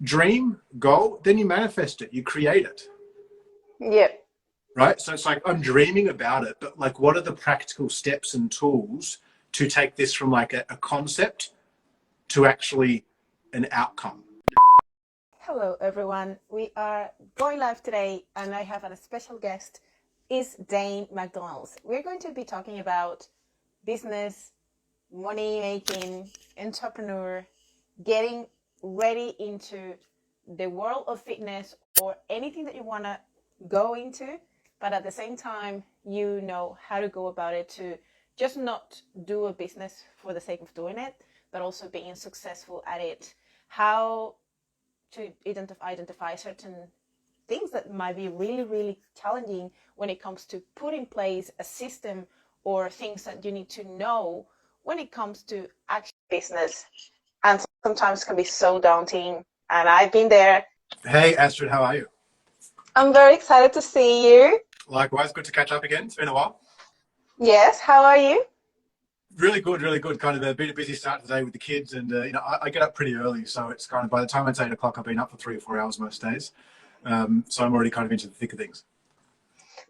dream, goal, then you manifest it, you create it. Yep. Right? So it's like, I'm dreaming about it, but like, what are the practical steps and tools to take this from like a concept to actually an outcome? Hello, everyone. We are going live today, and I have a special guest, is Daine McDonald. We're going to be talking about business, money making, entrepreneur, getting ready into the world of fitness or anything that you want to go into, but at the same time, you know how to go about it to just not do a business for the sake of doing it, but also being successful at it. How to identify certain things that might be really, really challenging when it comes to put in place a system or things that you need to know when it comes to actual business. And sometimes can be so daunting. And I've been there. Hey, Astrid, how are you? I'm very excited to see you. Likewise, good to catch up again. It's been a while. Yes, how are you? Really good, really good. Kind of been a busy start today with the kids, and I get up pretty early, so it's kind of by the time it's 8 o'clock, I've been up for 3 or 4 hours most days. So I'm already kind of into the thick of things.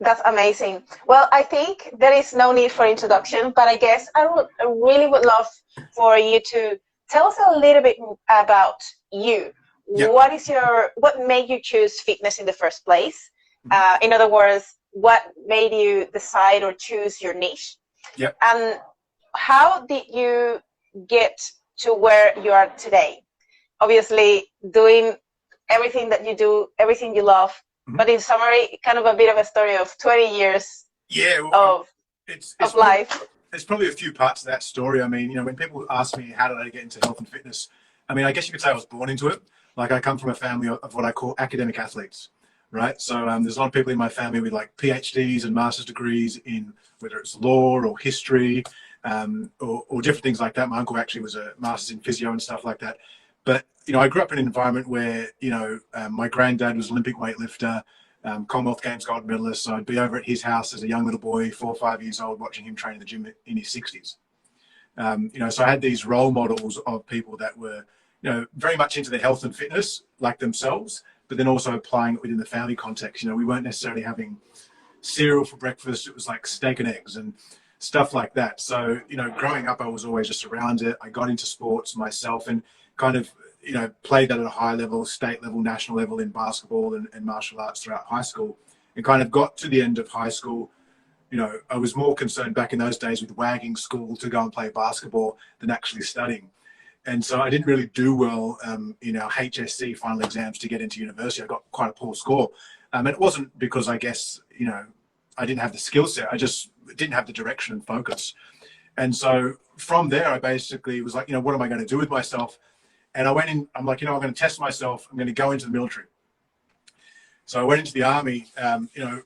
That's amazing. Well, I think there is no need for introduction, but I guess I really would love for you to tell us a little bit about you. Yep. What made you choose fitness in the first place? In other words, what made you decide or choose your niche? Yep. And how did you get to where you are today? Obviously, doing everything that you do, everything you love, but in summary, kind of a bit of a story of 20 years of life. There's probably a few parts of that story. I mean, when people ask me how did I get into health and fitness, I mean, I guess you could say I was born into it. Like, I come from a family of what I call academic athletes, right? So there's a lot of people in my family with like PhDs and master's degrees in whether it's law or history, or different things like that. My uncle actually was a master's in physio and stuff like that. But, I grew up in an environment where, my granddad was an Olympic weightlifter, Commonwealth Games gold medalist. So I'd be over at his house as a young little boy, 4 or 5 years old, watching him train in the gym in his 60s. So I had these role models of people that were, very much into their health and fitness like themselves, but then also applying it within the family context. We weren't necessarily having cereal for breakfast. It was like steak and eggs and stuff like that. So, growing up, I was always just around it. I got into sports myself and kind of, played that at a high level, state level, national level in basketball and martial arts throughout high school, and kind of got to the end of high school. I was more concerned back in those days with wagging school to go and play basketball than actually studying. And so I didn't really do well in our HSC final exams to get into university. I got quite a poor score. And it wasn't because I guess, I didn't have the skill set. I just didn't have the direction and focus. And so from there, I basically was like, what am I going to do with myself? And I went in, I'm like, I'm going to test myself. I'm going to go into the military. So I went into the army,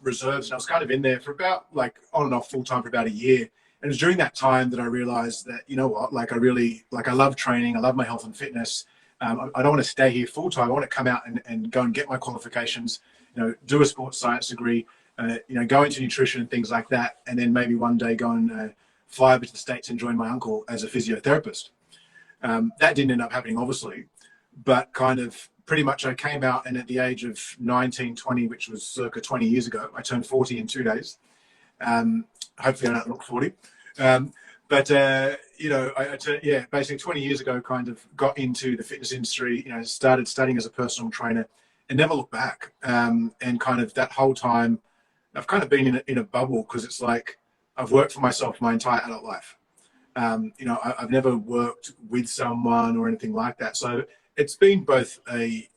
reserves, and I was kind of in there for about like on and off full time for about a year. And it was during that time that I realized that, I love training. I love my health and fitness. I don't want to stay here full time. I want to come out and go and get my qualifications, do a sports science degree, go into nutrition and things like that. And then maybe one day go and fly over to the States and join my uncle as a physiotherapist. That didn't end up happening, obviously, but kind of pretty much I came out, and at the age of 19, 20, which was circa 20 years ago, I turned 40 in 2 days. Hopefully I don't look 40. Basically 20 years ago, kind of got into the fitness industry, started studying as a personal trainer and never looked back. And kind of that whole time, I've kind of been in a bubble, because it's like I've worked for myself my entire adult life. I've never worked with someone or anything like that. So it's been both a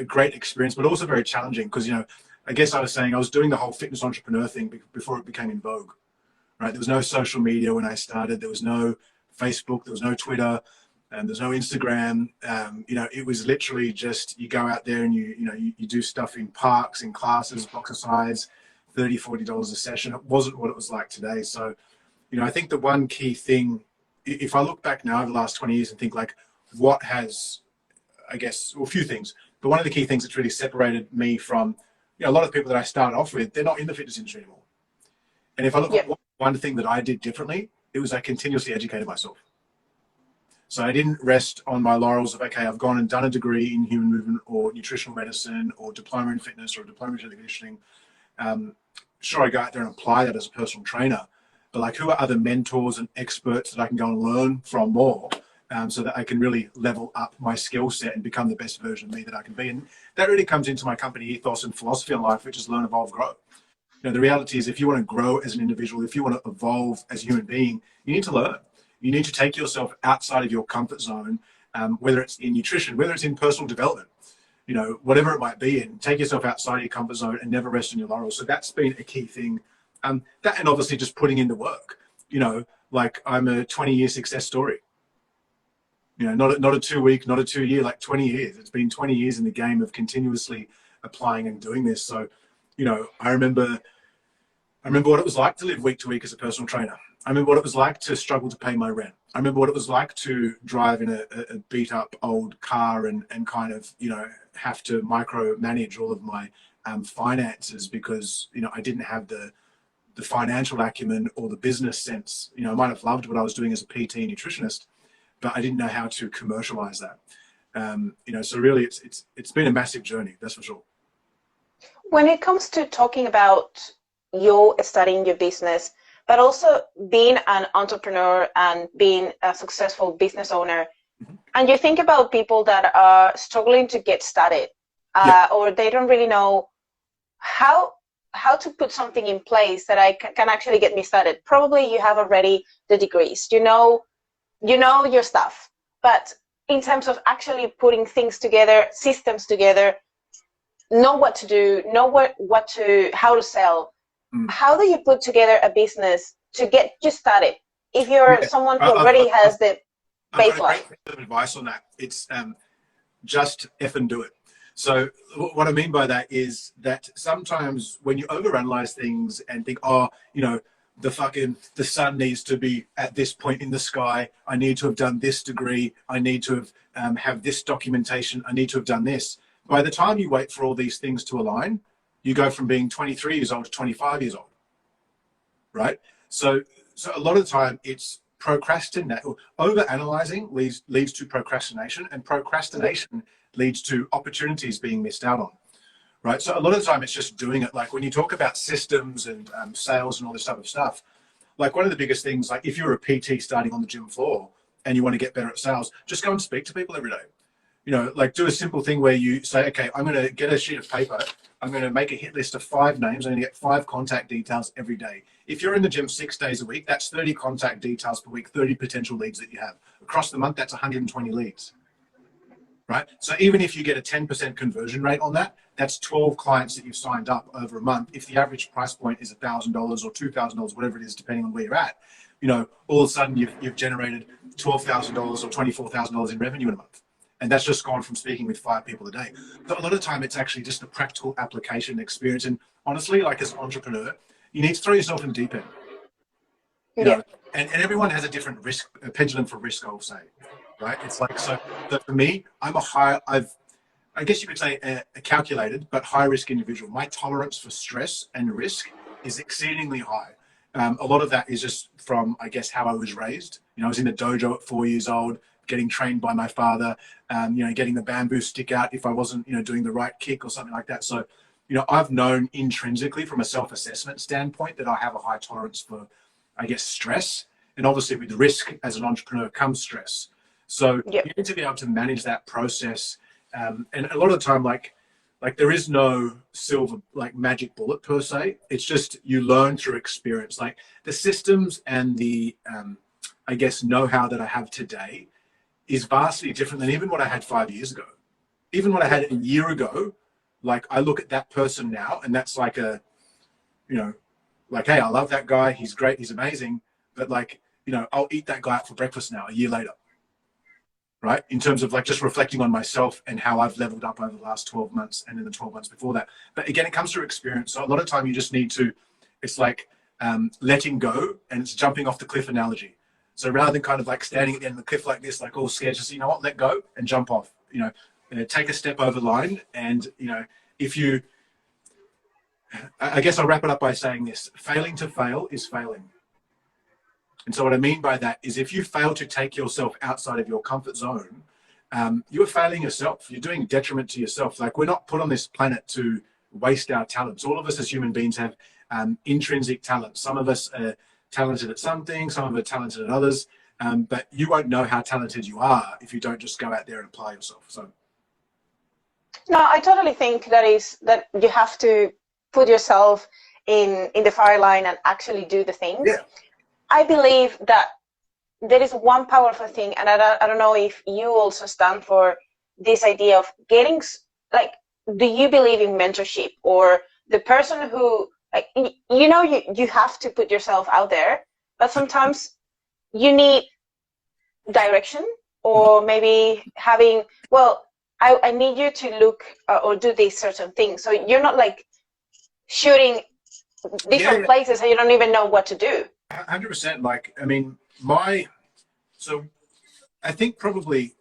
great experience, but also very challenging, because, I guess I was saying I was doing the whole fitness entrepreneur thing before it became in vogue, right? There was no social media when I started. There was no Facebook. There was no Twitter. And there's no Instagram. It was literally just you go out there and you do stuff in parks, in classes, box sides, $30, $40 a session. It wasn't what it was like today. So, I think the one key thing, if I look back now over the last 20 years and think like what has, I guess, well, a few things, but one of the key things that's really separated me from, a lot of the people that I started off with, they're not in the fitness industry anymore. And if I look at one thing that I did differently, it was I continuously educated myself. So I didn't rest on my laurels of, okay, I've gone and done a degree in human movement or nutritional medicine or diploma in fitness or diploma in conditioning. Sure, I go out there and apply that as a personal trainer, but like, who are other mentors and experts that I can go and learn from more, so that I can really level up my skill set and become the best version of me that I can be. And that really comes into my company ethos and philosophy in life, which is learn, evolve, grow. The reality is, if you want to grow as an individual, if you want to evolve as a human being, you need to learn. You need to take yourself outside of your comfort zone, whether it's in nutrition, whether it's in personal development, whatever it might be, and take yourself outside your comfort zone and never rest on your laurels. So that's been a key thing. That, and obviously just putting in the work, like I'm a 20-year success story, not a 2 week, not a 2 year, like 20 years. It's been 20 years in the game of continuously applying and doing this. So, I remember what it was like to live week to week as a personal trainer. I remember what it was like to struggle to pay my rent. I remember what it was like to drive in a beat up old car and kind of, have to micromanage all of my finances because, I didn't have the financial acumen or the business sense. I might have loved what I was doing as a PT nutritionist, but I didn't know how to commercialize that. So really it's been a massive journey, that's for sure. When it comes to talking about you studying your business, but also being an entrepreneur and being a successful business owner, and you think about people that are struggling to get started, or they don't really know how to put something in place that I can actually get me started. Probably you have already the degrees, you know your stuff, but in terms of actually putting things together, systems together, know what to do, know how to sell. How do you put together a business to get you started if you're someone who already has the baseline? I've got a great bit of advice on that. It's just effing do it. So what I mean by that is that sometimes when you overanalyze things and think, the sun needs to be at this point in the sky, I need to have done this degree, I need to have this documentation, I need to have done this. By the time you wait for all these things to align, you go from being 23 years old to 25 years old, right? So a lot of the time it's procrastination. Overanalyzing leads to procrastination, and procrastination leads to opportunities being missed out on, right? So a lot of the time it's just doing it. Like when you talk about systems and sales and all this type of stuff, like one of the biggest things, like if you're a PT starting on the gym floor and you want to get better at sales, just go and speak to people every day. Like do a simple thing where you say, okay, I'm going to get a sheet of paper. I'm going to make a hit list of 5 names. I'm going to get 5 contact details every day. If you're in the gym 6 days a week, that's 30 contact details per week, 30 potential leads that you have. Across the month, that's 120 leads, right? So even if you get a 10% conversion rate on that, that's 12 clients that you've signed up over a month. If the average price point is $1,000 or $2,000, whatever it is, depending on where you're at, all of a sudden you've generated $12,000 or $24,000 in revenue in a month. And that's just gone from speaking with 5 people a day. So a lot of the time, it's actually just a practical application experience. And honestly, like as an entrepreneur, you need to throw yourself in the deep end. And everyone has a different risk, a pendulum for risk, I'll say, right? It's like, so for me, I'm I guess you could say a calculated, but high risk individual. My tolerance for stress and risk is exceedingly high. A lot of that is just from, I guess, how I was raised. I was in the dojo at 4 years old, getting trained by my father, getting the bamboo stick out if I wasn't, doing the right kick or something like that. So, I've known intrinsically from a self-assessment standpoint that I have a high tolerance for, I guess, stress. And obviously with risk as an entrepreneur comes stress. So you need to be able to manage that process. And a lot of the time, like there is no silver, like magic bullet per se. It's just, you learn through experience. Like the systems and the, I guess, know-how that I have today is vastly different than even what I had 5 years ago. Even what I had a year ago, like I look at that person now and that's like a, like, hey, I love that guy. He's great. He's amazing. But like, I'll eat that guy out for breakfast now a year later, right? In terms of like just reflecting on myself and how I've leveled up over the last 12 months and in the 12 months before that. But again, it comes through experience. So a lot of time you just need to, it's like letting go, and it's jumping off the cliff analogy. So rather than kind of like standing at the end of the cliff like this, like all scared, just, let go and jump off, take a step over the line. And, if you, I guess I'll wrap it up by saying this: failing to fail is failing. And so what I mean by that is if you fail to take yourself outside of your comfort zone, you're failing yourself. You're doing detriment to yourself. Like, we're not put on this planet to waste our talents. All of us as human beings have intrinsic talents. Some of us are talented at some things, some of us are talented at others. But you won't know how talented you are if you don't just go out there and apply yourself. So, no, I totally think that you have to put yourself in the fire line and actually do the things. yeah. I believe that there is one powerful thing, and I don't know if you also stand for this idea of getting, like, do you believe in mentorship, or the person who, like, you have to put yourself out there, but sometimes you need direction, or maybe having, well, I need you to look or do these certain things. So you're not like shooting different places and you don't even know what to do. 100%. Like, I mean, so I think probably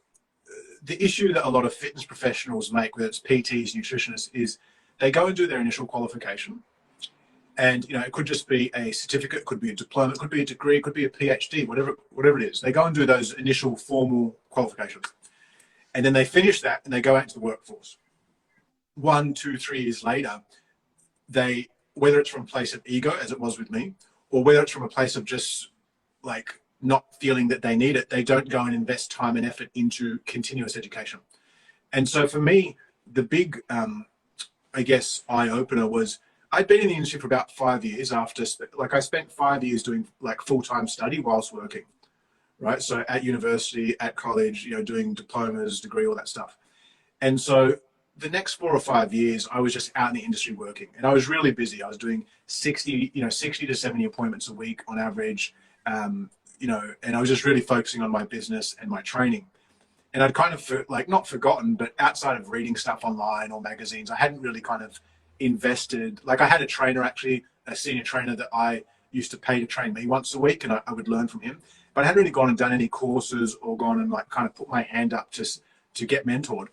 the issue that a lot of fitness professionals make, whether it's PTs, nutritionists, is they go and do their initial qualification. And, it could just be a certificate, it could be a diploma, it could be a degree, it could be a PhD, whatever it is. They go and do those initial formal qualifications. And then they finish that and they go out into the workforce. 1, 2, 3 years later, whether it's from a place of ego, as it was with me, or whether it's from a place of just like not feeling that they need it, they don't go and invest time and effort into continuous education. And so for me, the big, I guess, eye-opener was I'd been in the industry for about 5 years after, like, I spent 5 years doing like full-time study whilst working, right? So at university, at college, doing diplomas, degree, all that stuff. And so the next 4 or 5 years, I was just out in the industry working, and I was really busy. I was doing 60 to 70 appointments a week on average, and I was just really focusing on my business and my training. And I'd kind of not forgotten, but outside of reading stuff online or magazines, I hadn't really kind of invested. Like, I had a trainer, actually, a senior trainer that I used to pay to train me once a week, and I would learn from him. But I hadn't really gone and done any courses or gone and like kind of put my hand up to get mentored.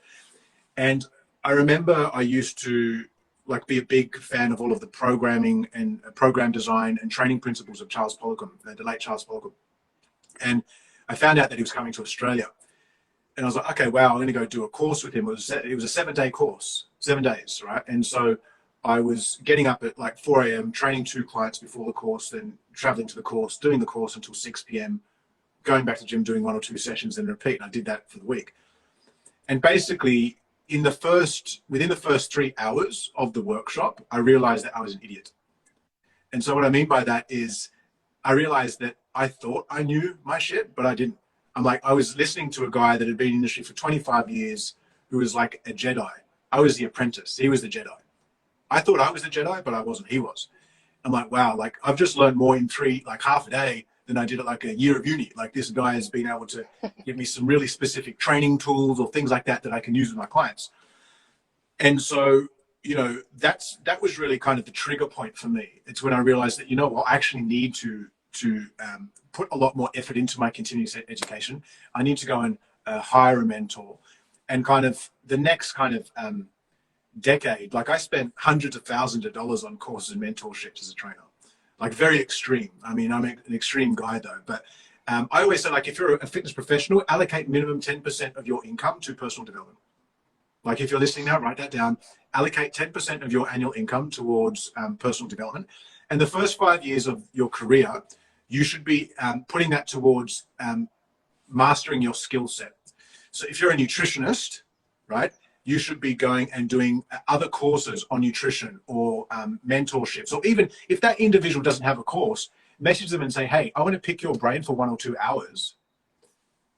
And I remember I used to like be a big fan of all of the programming and program design and training principles of Charles Poliquin, the late Charles Poliquin. And I found out that he was coming to Australia. And I was like, okay, wow, I'm going to go do a course with him. It was a 7-day course, 7 days, right? And so I was getting up at like 4 a.m., training 2 clients before the course, then traveling to the course, doing the course until 6 p.m., going back to the gym, doing 1 or 2 sessions, and repeat. And I did that for the week. And basically, within the first 3 hours of the workshop, I realized that I was an idiot. And so what I mean by that is I realized that I thought I knew my shit, but I didn't. I was listening to a guy that had been in the industry for 25 years who was like a Jedi. I was the apprentice. He was the Jedi. I thought I was the Jedi, but I wasn't. He was. I'm like, wow, like I've just learned more in half a day than I did at like a year of uni. Like, this guy has been able to give me some really specific training tools or things like that that I can use with my clients. And so, that was really kind of the trigger point for me. It's when I realized that, I actually need to put a lot more effort into my continuous education. I need to go and hire a mentor. And kind of the next kind of decade, like I spent hundreds of thousands of dollars on courses and mentorships as a trainer. Like, very extreme. I mean, I'm an extreme guy though, but I always say, like, if you're a fitness professional, allocate minimum 10% of your income to personal development. Like, if you're listening now, write that down. Allocate 10% of your annual income towards personal development. And the first 5 years of your career, you should be putting that towards mastering your skill set. So if you're a nutritionist, right, you should be going and doing other courses on nutrition or mentorships. Or even if that individual doesn't have a course, message them and say, hey, I want to pick your brain for 1 or 2 hours.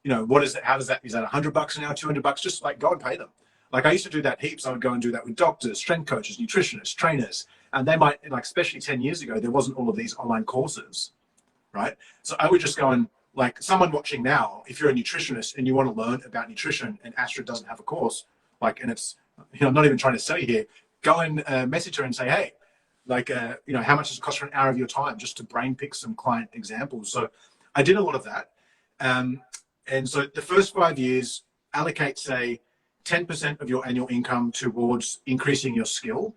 What is that? How does that, is that $100 an hour, $200? Just like go and pay them. Like, I used to do that heaps. I would go and do that with doctors, strength coaches, nutritionists, trainers. And they might, like, especially 10 years ago, there wasn't all of these online courses, right? So I would just go and, like, someone watching now, if you're a nutritionist and you want to learn about nutrition and Astrid doesn't have a course, like, and it's, I'm not even trying to sell you here, go and message her and say, hey, like, how much does it cost for an hour of your time, just to brain pick some client examples. So I did a lot of that. And so the first 5 years, allocate, say, 10% of your annual income towards increasing your skill.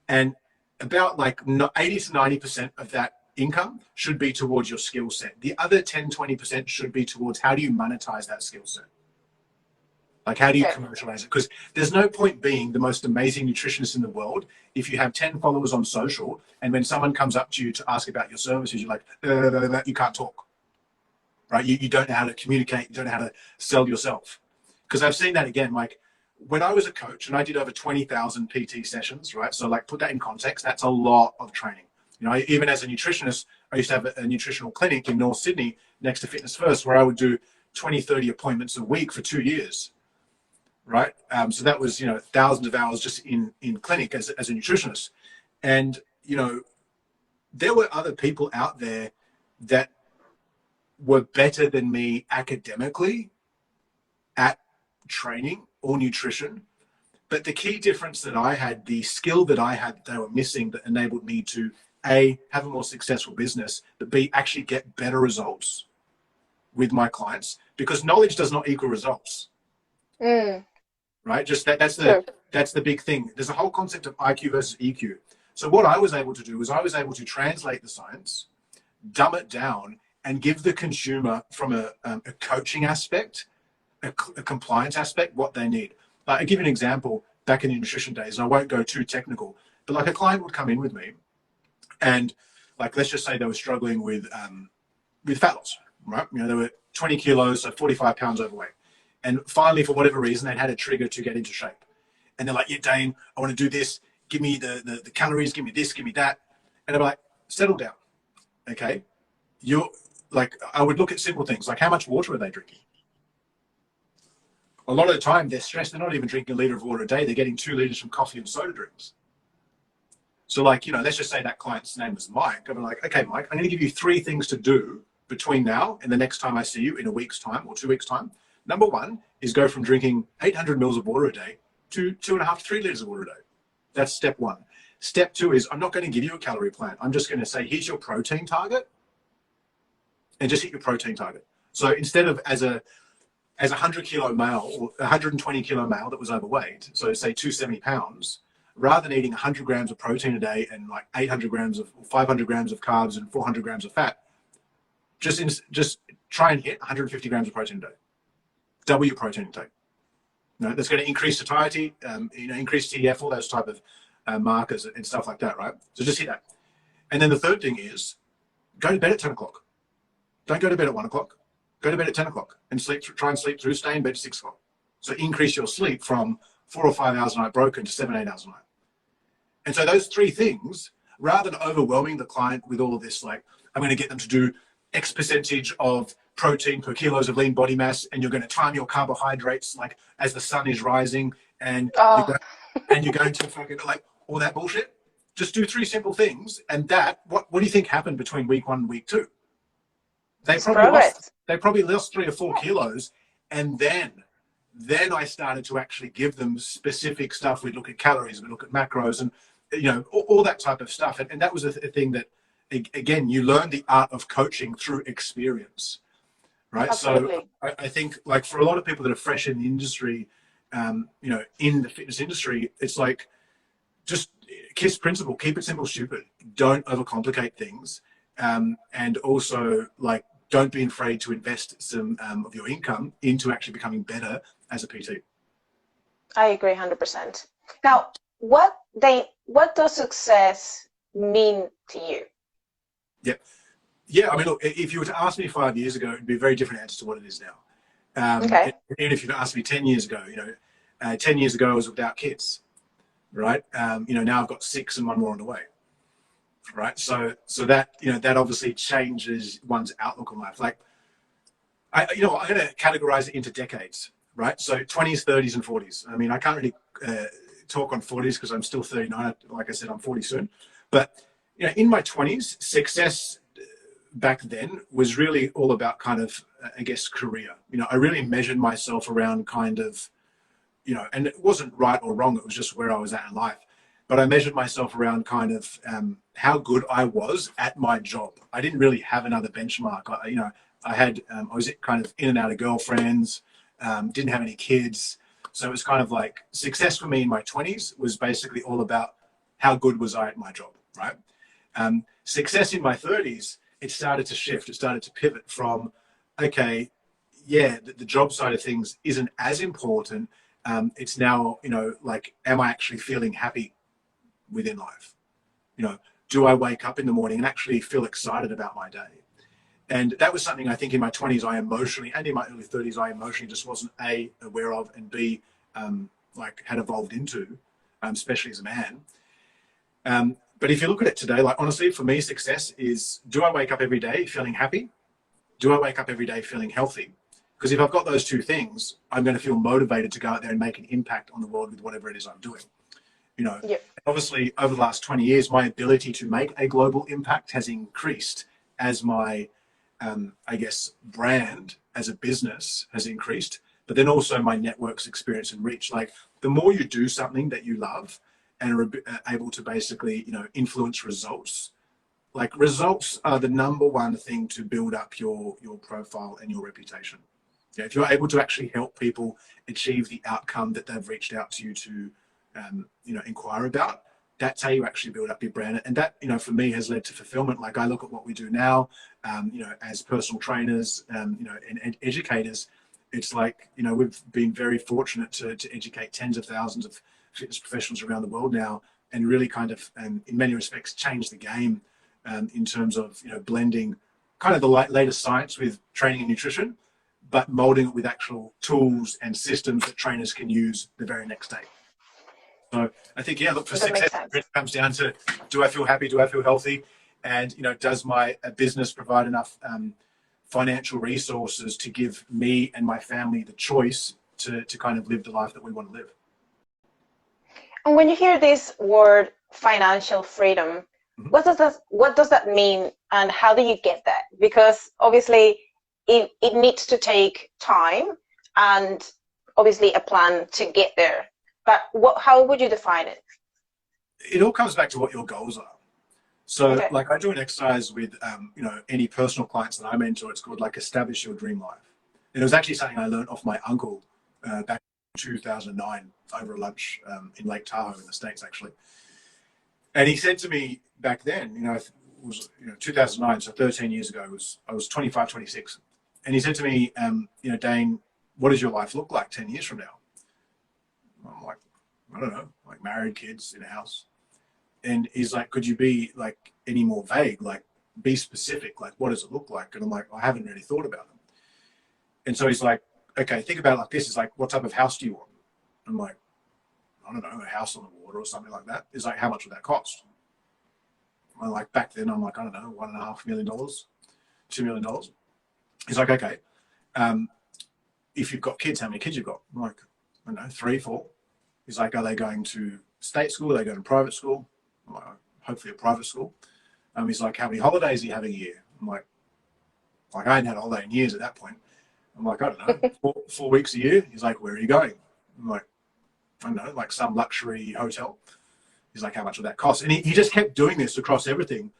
And about like 80 to 90% of that income should be towards your skill set. The other 10-20% should be towards how do you monetize that skill set. Like, how do you commercialize it? Because there's no point being the most amazing nutritionist in the world if you have 10 followers on social, and when someone comes up to you to ask about your services, you're like, you can't talk, right? You don't know how to communicate. You don't know how to sell yourself. Because I've seen that again, like when I was a coach and I did over 20,000 PT sessions, right? So like, put that in context, that's a lot of training. You know, even as a nutritionist, I used to have a nutritional clinic in North Sydney next to Fitness First, where I would do 20, 30 appointments a week for 2 years. Right. So that was, you know, thousands of hours just in clinic as a nutritionist. And, you know, there were other people out there that were better than me academically at training or nutrition. But the key difference that I had, the skill that I had, that they were missing, that enabled me to A, have a more successful business, but B, actually get better results with my clients, because knowledge does not equal results. Right? Just that's the big thing. There's a whole concept of IQ versus EQ. So what I was able to do was I was able to translate the science, dumb it down, and give the consumer from a coaching aspect, a compliance aspect, what they need. Like, I give you an example back in the nutrition days, and I won't go too technical, but like a client would come in with me, and like, let's just say they were struggling with fat loss, right? You know, they were 20 kilos, so 45 pounds overweight. And finally, for whatever reason, they'd had a trigger to get into shape. And they're like, yeah, Daine, I want to do this. Give me the calories, give me this, give me that. And I'm like, settle down, okay? You're like, I would look at simple things, like how much water are they drinking? A lot of the time, they're stressed. They're not even drinking a liter of water a day. They're getting 2 liters from coffee and soda drinks. So like, you know, let's just say that client's name was Mike. I'm like, okay, Mike, I'm going to give you 3 things to do between now and the next time I see you in a week's time or 2 weeks' time. Number 1 is go from drinking 800 mils of water a day to 2.5 to 3 liters of water a day. That's step 1. Step 2 is I'm not going to give you a calorie plan. I'm just going to say, here's your protein target, and just hit your protein target. So instead of as a 100 kilo male or 120 kilo male that was overweight, so say 270 pounds, rather than eating 100 grams of protein a day and like 800 grams of 500 grams of carbs and 400 grams of fat, just try and hit 150 grams of protein a day. Double your protein intake. You know, that's going to increase satiety, you know, increase TDF, all those type of markers and stuff like that, right? So just hit that. And then the third thing is go to bed at 10 o'clock. Don't go to bed at 1 o'clock. Go to bed at 10 o'clock and try and sleep through, stay in bed at 6 o'clock. So increase your sleep from 4 or 5 hours a night broken to 7, 8 hours a night. And so those 3 things, rather than overwhelming the client with all of this, like, I'm going to get them to do X percentage of protein per kilos of lean body mass, and you're going to time your carbohydrates like as the sun is rising, and you're going to fucking like all that bullshit. Just do 3 simple things, and that what do you think happened between week 1 and week 2? They probably lost 3 or 4 kilos, and then I started to actually give them specific stuff. We'd look at calories, we'd look at macros, and you know, all that type of stuff. And that was a thing that, again, you learn the art of coaching through experience, right? Absolutely. So I think, like, for a lot of people that are fresh in the industry, you know, in the fitness industry, it's like, just KISS principle, keep it simple, stupid. Don't overcomplicate things. And also, like, don't be afraid to invest some of your income into actually becoming better as a PT. I agree 100%. Now, what does success mean to you? Yeah. I mean, look, if you were to ask me 5 years ago, it'd be a very different answer to what it is now. Okay. And if you'd asked me 10 years ago, you know, 10 years ago I was without kids, right? You know, now I've got 6 and 1 more on the way, right? So that, you know, that obviously changes one's outlook on life. Like, I'm going to categorize it into decades, right? So 20s, 30s, and 40s. I mean, I can't really talk on 40s because I'm still 39. Like I said, I'm 40 soon. But, you know, in my 20s, success back then was really all about kind of, I guess, career. You know, I really measured myself around kind of, you know, and it wasn't right or wrong. It was just where I was at in life. But I measured myself around kind of how good I was at my job. I didn't really have another benchmark. I was kind of in and out of girlfriends, didn't have any kids. So it was kind of like success for me in my 20s was basically all about how good was I at my job, right? Success in my 30s, it started to shift. It started to pivot from, okay, yeah, the job side of things isn't as important. It's now, like, am I actually feeling happy within life? Do I wake up in the morning and actually feel excited about my day? And that was something I think in my 20s I emotionally, and in my early 30s I emotionally just wasn't A, aware of, and B, like had evolved into, especially as a man. But if you look at it today, like honestly, for me, success is, do I wake up every day feeling happy? Do I wake up every day feeling healthy? Because if I've got those two things, I'm going to feel motivated to go out there and make an impact on the world with whatever it is I'm doing. Yep. Obviously over the last 20 years, my ability to make a global impact has increased as my, I guess, brand as a business has increased, but then also my network's experience and reach. Like, the more you do something that you love and are able to basically, influence results, like, results are the number one thing to build up your profile and your reputation. Yeah, if you're able to actually help people achieve the outcome that they've reached out to you to, inquire about, that's how you actually build up your brand. And that, for me, has led to fulfillment. Like, I look at what we do now, as personal trainers, and educators. It's like, we've been very fortunate to educate tens of thousands of fitness professionals around the world now, and really kind of, in many respects, change the game, in terms of, blending kind of the latest science with training and nutrition, but molding it with actual tools and systems that trainers can use the very next day. So I think, yeah, look, for success, it comes down to, do I feel happy? Do I feel healthy? And, does my business provide enough financial resources to give me and my family the choice to kind of live the life that we want to live? And when you hear this word financial freedom, what does that mean, and how do you get that? Because obviously it needs to take time and obviously a plan to get there. But how would you define it? It all comes back to what your goals are. So, like, I do an exercise with, any personal clients that I mentor. It's called, like, Establish Your Dream Life. And it was actually something I learned off my uncle back in 2009 over a lunch in Lake Tahoe in the States, actually. And he said to me back then, it was 2009, so 13 years ago, I was 25, 26. And he said to me, Daine, what does your life look like 10 years from now? I'm like, I don't know, like, married, kids, in a house. And he's like, could you be, like, any more vague? Like, be specific. Like, what does it look like? And I'm like, I haven't really thought about them. And so he's like, okay, think about it like this. It's like, what type of house do you want? I'm like, I don't know, a house on the water or something like that. He's like, how much would that cost? I'm like, back then, I'm like, I don't know, $1.5 million, $2 million. He's like, okay, if you've got kids, how many kids you've got? I'm like, I don't know, 3, 4. He's like, are they going to state school? Are they going to private school? I'm like, hopefully a private school. He's like, how many holidays are you having a year? I'm like, I hadn't had a holiday in years at that point. I'm like, I don't know, 4 weeks a year. He's like, where are you going? I'm like, I don't know, like some luxury hotel. He's like, how much would that cost? And he just kept doing this across everything.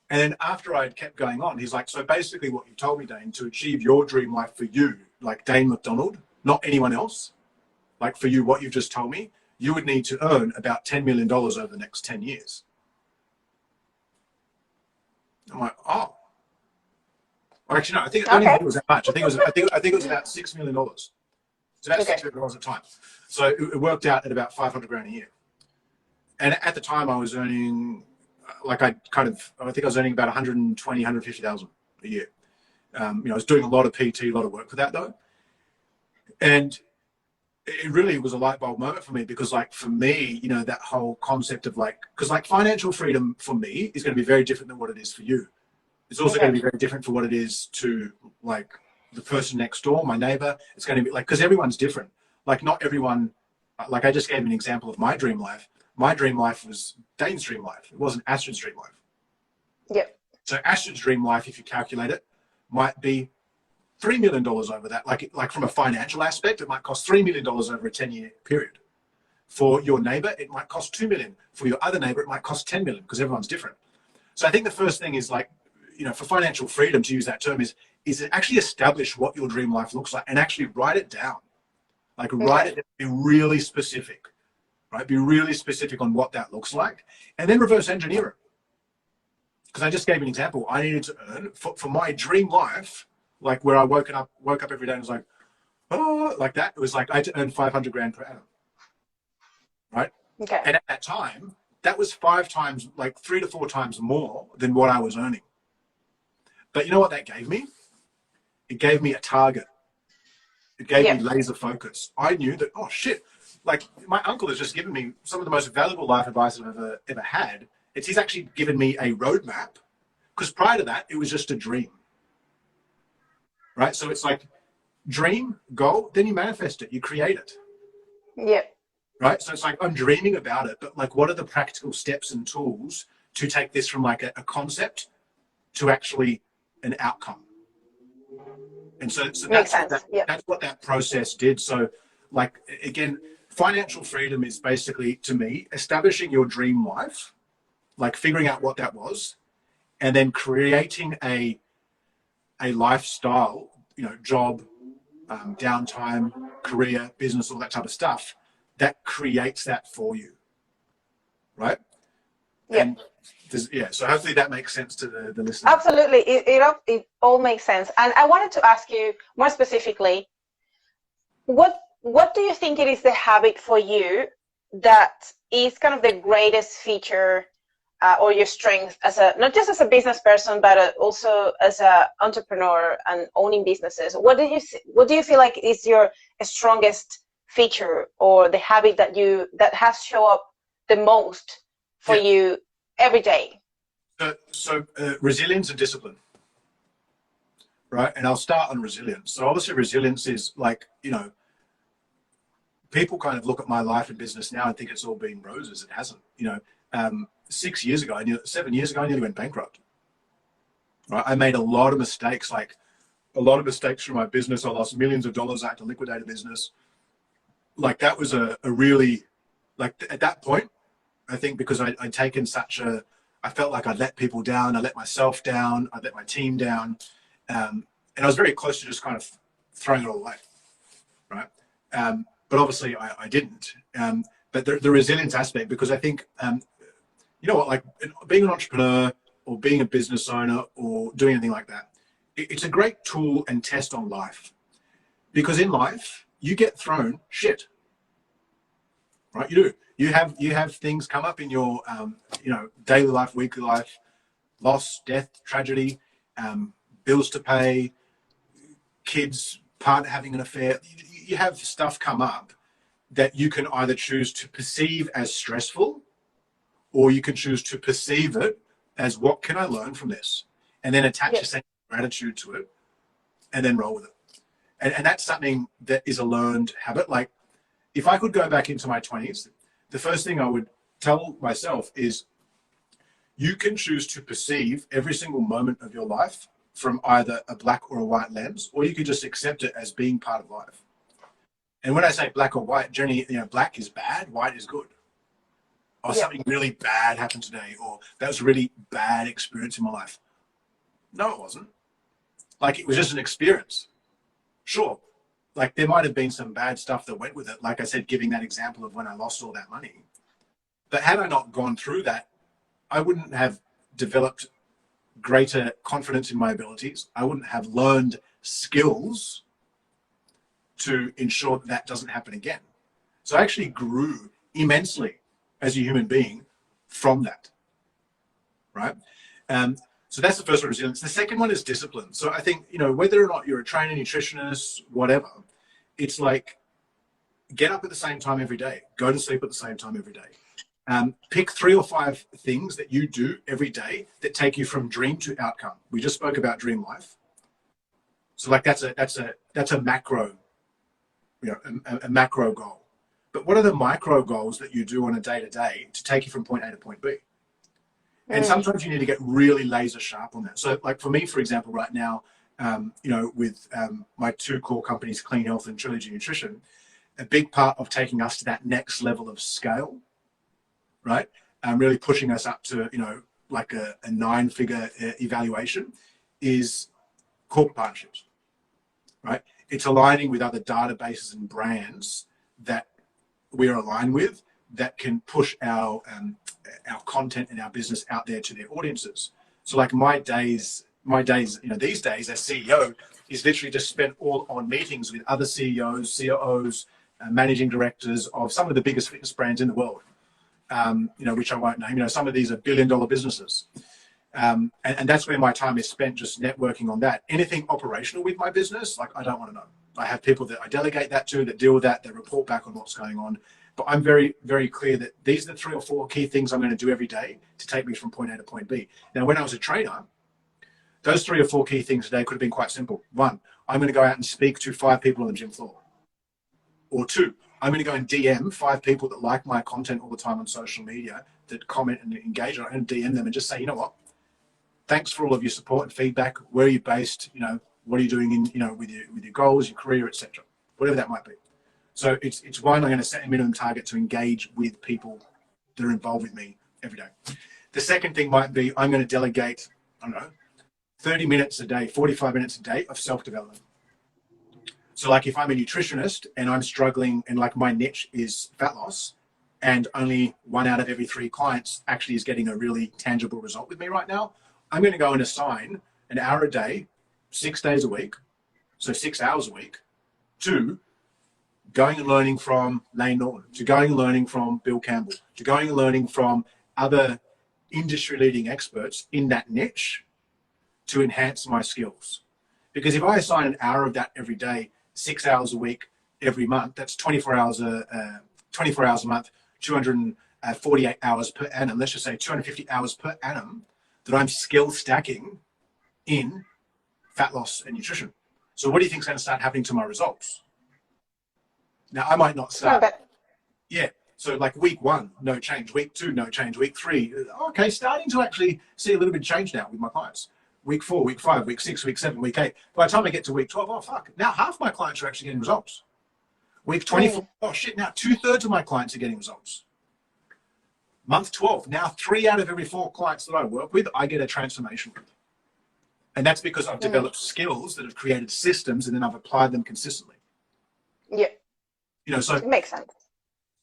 And then after I'd kept going on, he's like, so basically what you told me, Daine, to achieve your dream life for you, like Daine McDonald, not anyone else, like for you, what you've just told me, you would need to earn about $10 million over the next 10 years. I'm like, oh. Actually, no, I don't even think it was that much. I think it was about $6 million. It's about $6 million at the time. So it worked out at about 500 grand a year. And at the time I was earning, I think I was earning about 120, 150,000 a year. I was doing a lot of PT, a lot of work for that though. And it really was a light bulb moment for me, because, like, for me, that whole concept of, like, because, like, financial freedom for me is going to be very different than what it is for you. It's also going to be very different for what it is to, like, the person next door, my neighbor. It's going to be like, because everyone's different. Like, not everyone, like, I just gave an example of my dream life. My dream life was Daine's dream life. It wasn't Astrid's dream life. Yep. So Astrid's dream life, if you calculate it, might be $3 million over that. Like from a financial aspect, it might cost $3 million over a 10-year period. For your neighbor, it might cost $2 million. For your other neighbor, it might cost $10 million, because everyone's different. So I think the first thing is, like, for financial freedom, to use that term, is to actually establish what your dream life looks like and actually write it down. Like, write it down, be really specific, right? Be really specific on what that looks like, and then reverse engineer it. because I just gave an example. I needed to earn for my dream life, like where I woke up every day and was like, oh, like that. It was like I had to earn 500 grand per annum, right? Okay. And at that time, that was 5 times, like 3 to 4 times more than what I was earning. But you know what that gave me? It gave me a target. It gave me laser focus. I knew that, oh shit, like my uncle has just given me some of the most valuable life advice I've ever had. He's actually given me a roadmap, because prior to that, it was just a dream, right? So it's like dream, goal, then you manifest it, you create it. Yeah. Right? So it's like, I'm dreaming about it, but like, what are the practical steps and tools to take this from like a concept to actually an outcome? And so Makes that's sense. that's what that process did. So like, again, financial freedom is basically, to me, establishing your dream life, like figuring out what that was, and then creating a lifestyle, job, downtime, career, business, all that type of stuff that creates that for you, right? Yeah. And so hopefully that makes sense to the listener. Absolutely. It all makes sense. And I wanted to ask you more specifically, what do you think it is the habit for you that is kind of the greatest feature or your strength as not just as a business person, but also as an entrepreneur and owning businesses? What do you feel like is your strongest feature, or the habit that has shown up the most for you every day? So resilience and discipline, right? And I'll start on resilience. So obviously resilience is like, people kind of look at my life and business now and think it's all been roses. It hasn't. 6 years ago, 7 years ago, I nearly went bankrupt. Right? I made a lot of mistakes, through my business. I lost millions of dollars. I had to liquidate a business. Like that was a really, like at that point, I think because I'd taken I felt like I'd let people down. I let myself down. I let my team down. And I was very close to just kind of throwing it all away. Right. But obviously I didn't. But the resilience aspect, because I think, like being an entrepreneur or being a business owner or doing anything like that, it's a great tool and test on life. Because in life, you get thrown shit, right? You do. You have things come up in your, daily life, weekly life, loss, death, tragedy, bills to pay, kids, partner having an affair. You have stuff come up that you can either choose to perceive as stressful, or you can choose to perceive it as, what can I learn from this? And then attach a sense of gratitude to it and then roll with it. And that's something that is a learned habit. Like if I could go back into my 20s, the first thing I would tell myself is, you can choose to perceive every single moment of your life from either a black or a white lens, or you can just accept it as being part of life. And when I say black or white, generally, black is bad, white is good. Or something really bad happened today, or that was a really bad experience in my life. No, it wasn't. Like, it was just an experience. Sure. Like, there might have been some bad stuff that went with it. Like I said, giving that example of when I lost all that money. But had I not gone through that, I wouldn't have developed greater confidence in my abilities. I wouldn't have learned skills to ensure that doesn't happen again. So I actually grew immensely as a human being from that, right? So that's the first one, resilience. The second one is discipline. So I think, whether or not you're a trainer, nutritionist, whatever, it's like, get up at the same time every day, go to sleep at the same time every day. Pick 3 or 5 things that you do every day that take you from dream to outcome. We just spoke about dream life. So like that's a macro, a macro goal. But what are the micro goals that you do on a day-to-day to take you from point A to point B? And sometimes you need to get really laser sharp on that. So like for me, for example, right now, with my 2 core companies, Clean Health and Trilogy Nutrition, a big part of taking us to that next level of scale, right? Really pushing us up to, like a 9-figure evaluation is corporate partnerships, right? It's aligning with other databases and brands that we're aligned with that can push our content and our business out there to their audiences. So like my days, these days as CEO is literally just spent all on meetings with other CEOs, COOs, managing directors of some of the biggest fitness brands in the world, which I won't name. Some of these are billion-dollar businesses. And that's where my time is spent, just networking on that. Anything operational with my business, like I don't want to know. I have people that I delegate that to, that deal with that, that report back on what's going on. But I'm very, very clear that these are the 3 or 4 key things I'm going to do every day to take me from point A to point B. Now, when I was a trainer, those 3 or 4 key things today could have been quite simple. 1, I'm going to go out and speak to 5 people on the gym floor. Or 2, I'm going to go and DM 5 people that like my content all the time on social media, that comment and engage, and DM them and just say, you know what? Thanks for all of your support and feedback. Where are you based? What are you doing in, with your goals, your career, etc. Whatever that might be. So it's 1, I'm going to set a minimum target to engage with people that are involved with me every day. The second thing might be I'm going to delegate, 30 minutes a day, 45 minutes a day of self-development. So like if I'm a nutritionist and I'm struggling and like my niche is fat loss and only 1 out of every 3 clients actually is getting a really tangible result with me right now, I'm going to go and assign an hour a day, 6 days a week, so 6 hours a week, to going and learning from Lane Norton, to going and learning from Bill Campbell, to going and learning from other industry-leading experts in that niche to enhance my skills. Because if I assign an hour of that every day, 6 hours a week, every month, that's 24 hours a month, 248 hours per annum, let's just say 250 hours per annum, that I'm skill stacking in fat loss and nutrition. So what do you think is going to start happening to my results? Now, I might not start. Yeah. So like week 1, no change. Week 2, no change. Week 3, okay, starting to actually see a little bit of change now with my clients. Week 4, week 5, week 6, week 7, week 8. By the time I get to week 12, oh, fuck. Now half my clients are actually getting results. Week 24, oh, shit. Now 2/3 of my clients are getting results. Month 12, now 3 out of every 4 clients that I work with, I get a transformation with. And that's because I've developed skills that have created systems and then I've applied them consistently. Yeah. So it makes sense.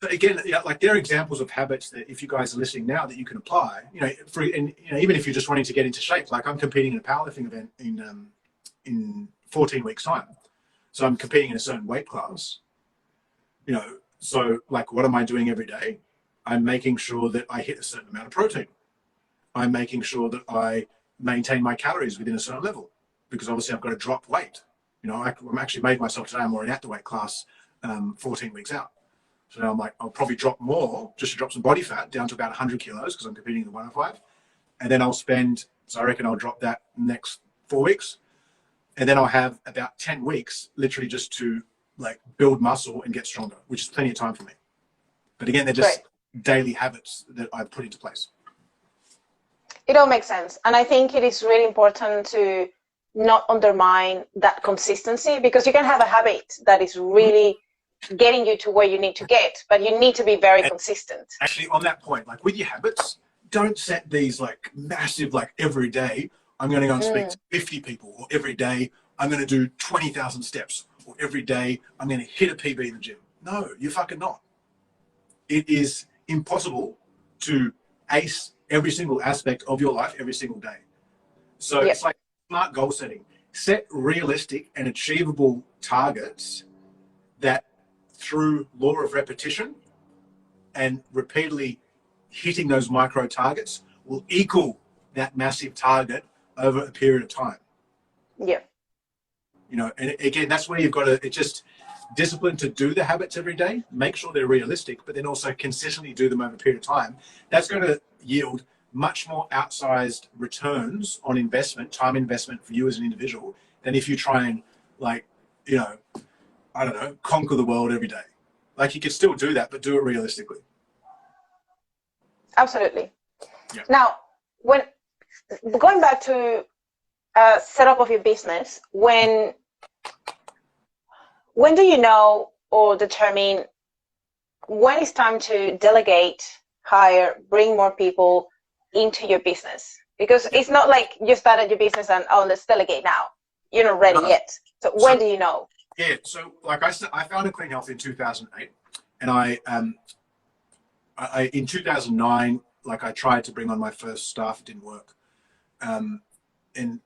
So again, like there are examples of habits that if you guys are listening now that you can apply, even if you're just wanting to get into shape, like I'm competing in a powerlifting event in 14 weeks time. So I'm competing in a certain weight class, so like what am I doing every day? I'm making sure that I hit a certain amount of protein. I'm making sure that I maintain my calories within a certain level, because obviously I've got to drop weight. I'm actually made myself today, I'm already at the weight class 14 weeks out. So now I'm like, I'll probably drop more just to drop some body fat down to about 100 kilos because I'm competing in the 105. And then I reckon I'll drop that next 4 weeks. And then I'll have about 10 weeks literally just to like build muscle and get stronger, which is plenty of time for me. But again, they're just daily habits that I've put into place. It all makes sense. And I think it is really important to not undermine that consistency, because you can have a habit that is really getting you to where you need to get, but you need to be very consistent. Actually, on that point, like with your habits, don't set these like massive, like every day I'm going to go and speak to 50 people, or every day I'm going to do 20,000 steps, or every day I'm going to hit a PB in the gym. No, you're fucking not. It is impossible to ace every single aspect of your life every single day. So it's like smart goal setting. Set realistic and achievable targets that, through law of repetition and repeatedly hitting those micro targets, will equal that massive target over a period of time. Yeah. And again, that's where you've got to, it's just discipline to do the habits every day, make sure they're realistic, but then also consistently do them over a period of time. That's going to yield much more outsized returns on investment, time investment for you as an individual, than if you try and conquer the world every day. Like you can still do that, but do it realistically. Absolutely. Yeah. Now, when going back to setup of your business, when do you know or determine when it's time to delegate, hire, bring more people into your business? Because it's not like you started your business and, let's delegate now. You're not ready yet. So when do you know? Yeah, so like I said, I founded Clean Health in 2008, and I in 2009, like I tried to bring on my first staff, it didn't work. And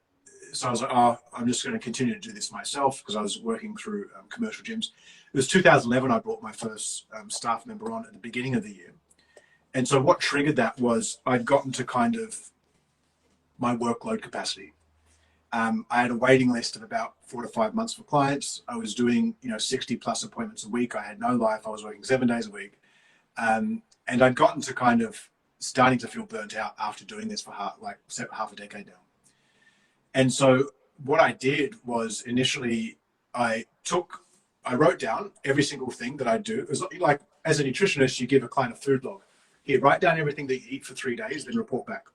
so I was like, oh, I'm just going to continue to do this myself because I was working through commercial gyms. It was 2011 I brought my first staff member on at the beginning of the year. And so what triggered that was I'd gotten to kind of my workload capacity. I had a waiting list of about 4 to 5 months for clients. I was doing, 60 plus appointments a week. I had no life. I was working 7 days a week. And I'd gotten to kind of starting to feel burnt out after doing this for half a decade now. And so what I did was initially I wrote down every single thing that I do. It was like, as a nutritionist, you give a client a food log. Here, write down everything that you eat for 3 days, then report back,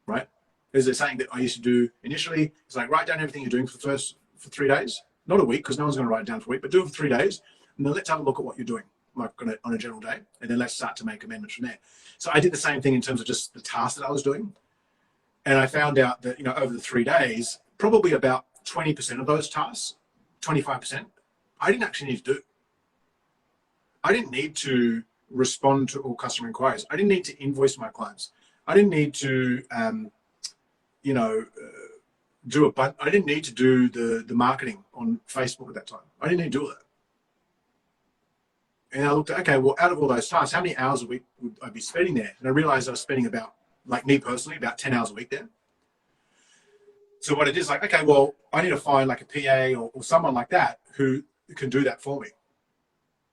right? Is there something that I used to do initially? It's like, write down everything you're doing for 3 days, not a week, because no one's going to write it down for a week, but do it for 3 days. And then let's have a look at what you're doing, like on a general day. And then let's start to make amendments from there. So I did the same thing in terms of just the tasks that I was doing. And I found out that, over the 3 days, probably about 20% of those tasks, 25%, I didn't actually need to do. I didn't need to respond to all customer inquiries. I didn't need to invoice my clients. I didn't need to, I didn't need to do the marketing on Facebook at that time. I didn't need to do that. And I looked at, okay, well, out of all those tasks, how many hours a week would I be spending there? And I realized I was spending about, like me personally, about 10 hours a week there. So what it is like, okay, well, I need to find like a PA or someone like that who can do that for me.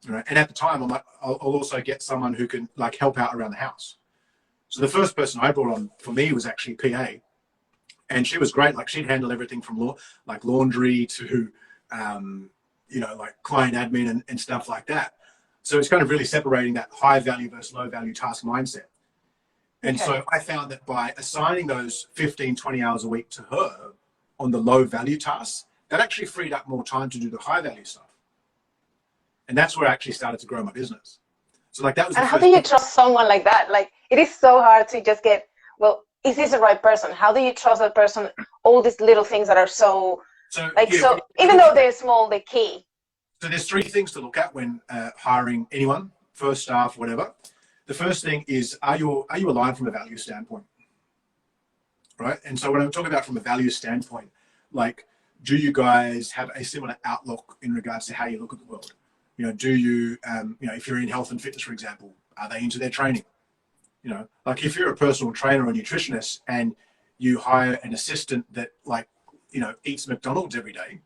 Right? And at the time, I'm like, I'll also get someone who can like help out around the house. So the first person I brought on for me was actually PA, and she was great. Like she'd handle everything from laundry to, like client admin and stuff like that. So it's kind of really separating that high value versus low value task mindset. And so I found that by assigning those 15, 20 hours a week to her on the low value tasks, that actually freed up more time to do the high value stuff. And that's where I actually started to grow my business. So like that was. And how do you trust someone like that? Like it is so hard to just get, well, is this the right person? How do you trust that person? All these little things that are so even though they're small, they're key. So there's 3 things to look at when hiring anyone, first staff, whatever. The first thing is, are you aligned from a value standpoint? Right? And so when I'm talking about from a value standpoint, like, do you guys have a similar outlook in regards to how you look at the world? Do you, if you're in health and fitness, for example, are they into their training? Like if you're a personal trainer or nutritionist and you hire an assistant that eats McDonald's every day,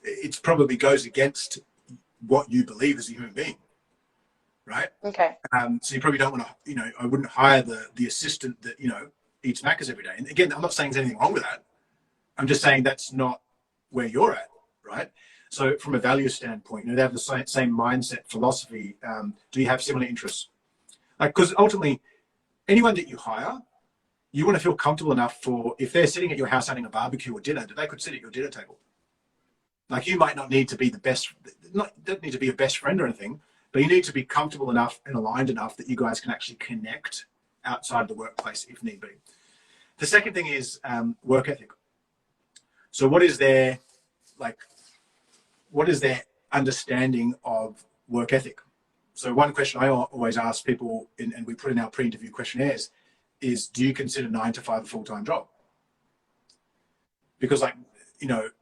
it probably goes against what you believe as a human being, right? Okay. So you probably don't want to, I wouldn't hire the assistant that, eats Macca's every day. And again, I'm not saying there's anything wrong with that. I'm just saying that's not where you're at, right? So from a value standpoint, they have the same mindset, philosophy. Do you have similar interests? Because ultimately, anyone that you hire, you want to feel comfortable enough for, if they're sitting at your house having a barbecue or dinner, that they could sit at your dinner table. Like you might not need to be don't need to be a best friend or anything, but you need to be comfortable enough and aligned enough that you guys can actually connect outside the workplace if need be. The second thing is work ethic. So what is their understanding of work ethic? So one question I always ask people, and we put in our pre-interview questionnaires, is do you consider 9 to 5 a full-time job? Because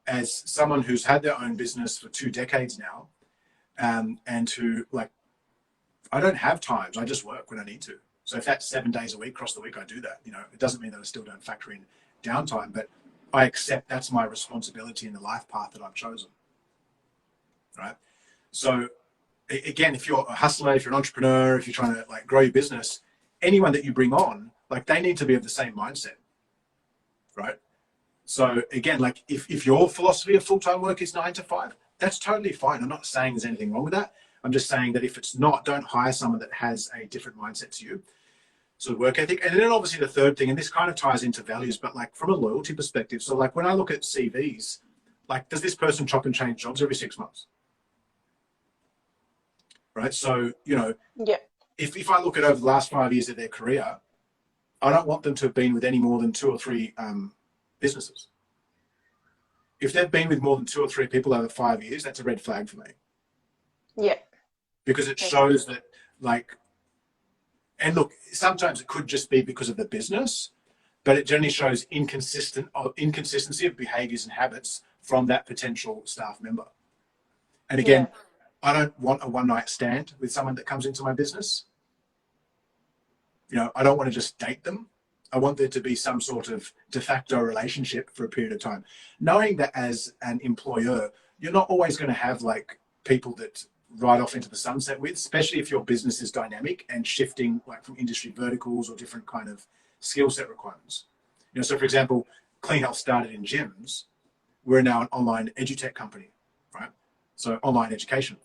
as someone who's had their own business for 2 decades now, and who I don't have times, I just work when I need to. So if that's 7 days a week across the week, I do that. It doesn't mean that I still don't factor in downtime, but I accept that's my responsibility in the life path that I've chosen, right? So again, if you're a hustler, if you're an entrepreneur, if you're trying to grow your business, anyone that you bring on, they need to be of the same mindset, right? So again, if your philosophy of full-time work is 9 to 5, that's totally fine. I'm not saying there's anything wrong with that. I'm just saying that if it's not, don't hire someone that has a different mindset to you. So work ethic. And then obviously the third thing, and this kind of ties into values, but from a loyalty perspective. So when I look at CVs, does this person chop and change jobs every 6 months? Right. So, if I look at over the last 5 years of their career, I don't want them to have been with any more than 2 or 3 businesses. If they've been with more than 2 or 3 people over 5 years, that's a red flag for me. Yeah. Because it shows that and look, sometimes it could just be because of the business, but it generally shows inconsistency of behaviors and habits from that potential staff member. And again, Yeah. I don't want a one-night stand with someone that comes into my business. I don't want to just date them. I want there to be some sort of de facto relationship for a period of time. Knowing that as an employer, you're not always going to have like people that ride off into the sunset with, especially if your business is dynamic and shifting like from industry verticals or different kind of skill set requirements. So for example, Clean Health started in gyms. We're now an online edutech company, right? So online education.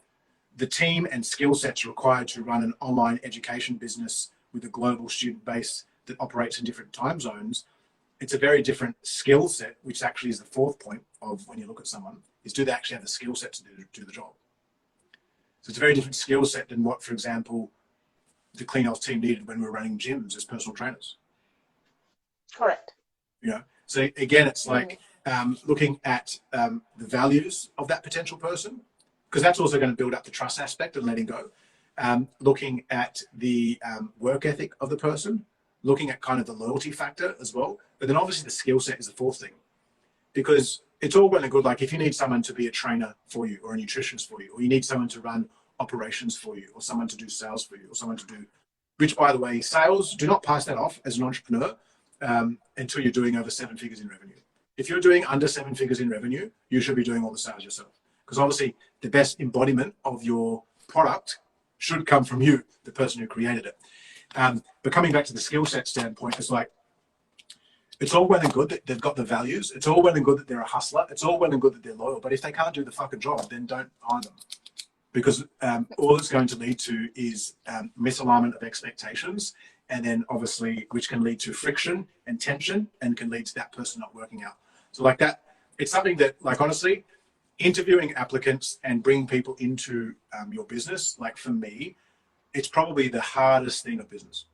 The team and skill sets required to run an online education business with a global student base that operates in different time zones, it's a very different skill set, which actually is the fourth point of when you look at someone, is do they actually have the skill set to do the job? So it's a very different skill set than what, for example, the Clean Health team needed when we were running gyms as personal trainers. Correct. So again, it's like looking at the values of that potential person, because that's also going to build up the trust aspect and letting go. Looking at the work ethic of the person, looking at kind of the loyalty factor as well. But then obviously the skill set is the fourth thing, because it's all well and good. Like if you need someone to be a trainer for you or a nutritionist for you, or you need someone to run operations for you, or someone to do sales for you, or someone to do, which by the way, sales, do not pass that off as an entrepreneur until you're doing over 7 figures in revenue. If you're doing under 7 figures in revenue, you should be doing all the sales yourself. Because obviously the best embodiment of your product should come from you, the person who created it. But coming back to the skill set standpoint, it's like, it's all well and good that they've got the values. It's all well and good that they're a hustler. It's all well and good that they're loyal. But if they can't do the fucking job, then don't hire them. Because all it's going to lead to is misalignment of expectations. And then obviously, which can lead to friction and tension and can lead to that person not working out. So like that, it's something that, like, honestly, interviewing applicants and bringing people into your business, like for me, it's probably the hardest thing of business.